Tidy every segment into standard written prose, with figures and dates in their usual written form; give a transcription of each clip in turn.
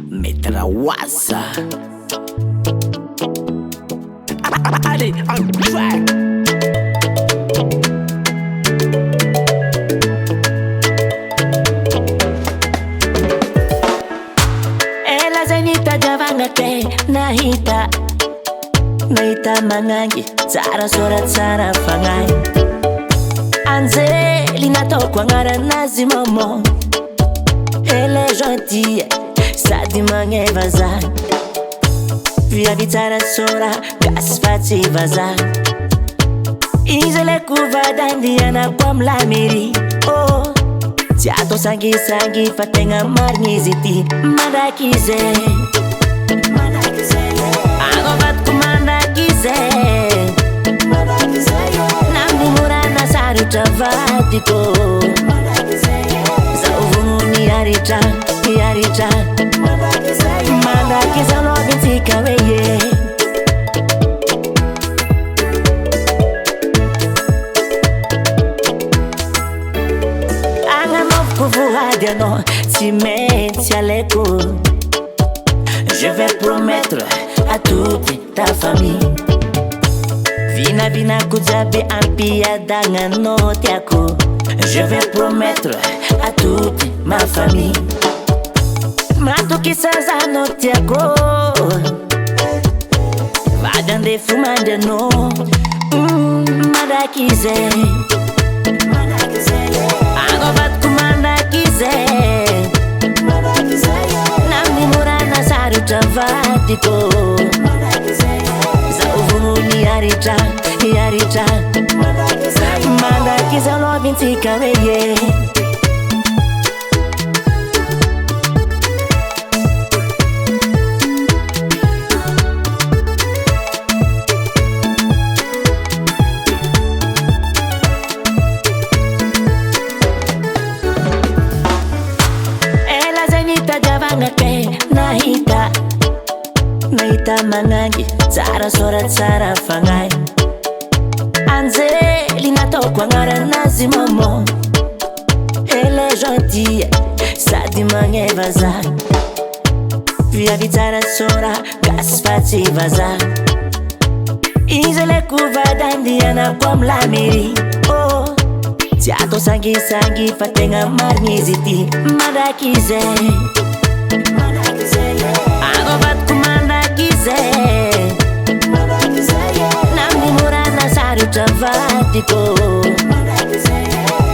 Metrawasa. Allez, on track. Ela zenita javanga te nahita mangangi tsara sora tsara fangai Anzeli natoko agnaranazy maman. Elle est gentille sady magneva zah. Viavy tsara sora gasy fa tsy vazaha. Izy le kovady andianako amy la mairie. Oh, tsy atao sangisangy fa tegna marigny izy ity. Mandraky zay agovadiko mandraky zay. Namimorana sarotra vadiko. Zaho vogno miaritra mandraky zao lovintsika hoe ye. Agnanovako voady anao tsy maintsy alaiko. Je vais promettre à toute ta famille. Vinavinako jiaby ampiadagnanao tiako. Je vais promettre à toute ma famille. Matokisa zanao tiako. Vady andefo mandry anao. Mandraky zay agovadiko mandraky zay. Namimorana sarotra vadiko. Zaho vogno miaritra mandraky zao lovintsika hoe ye. Ela zay nitadiavagna te nahita magnangy tsara sora tsara fangai Anzeli nataoko agnaranazy maman. Elle est gentille sady magneva zah. Viavy tsara sora gasy fa tsy vazaha. Izy le kovady andianako amy la mairie. Oh, tsy atao sangisangy fa tegna marigny izy ity. Mandraky zay agovadiko mandraky zay. Namimorana sarotra vadiko.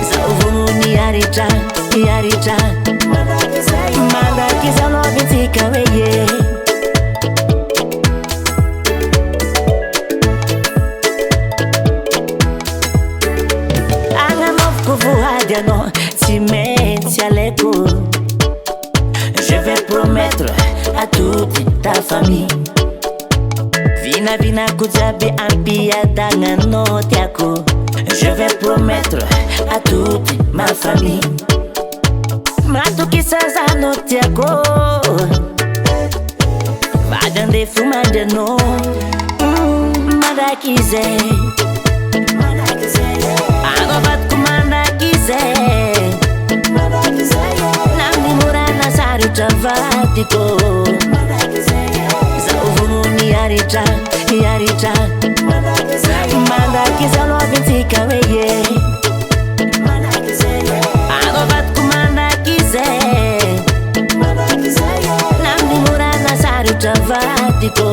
Zaho vogno miaritra mandraky zao lovintsika hoe ye. Agnanovako voady anao tsy maintsy alaiko. Je vais promettre à toute ta famille. Vinavinako jiaby ampiadagnanao tiako. Je vais promettre à toute ma famille. Matokisa zanao tiako. Vady andefo mandry anao. Mandraky zay agovadiko mandraky zay. Namimorana sarotra vadiko. Zaho vogno miaritra mandraky zao lovintsika hoe ye. Agovadiko mandraky zay. Namimorana sarotra vadiko.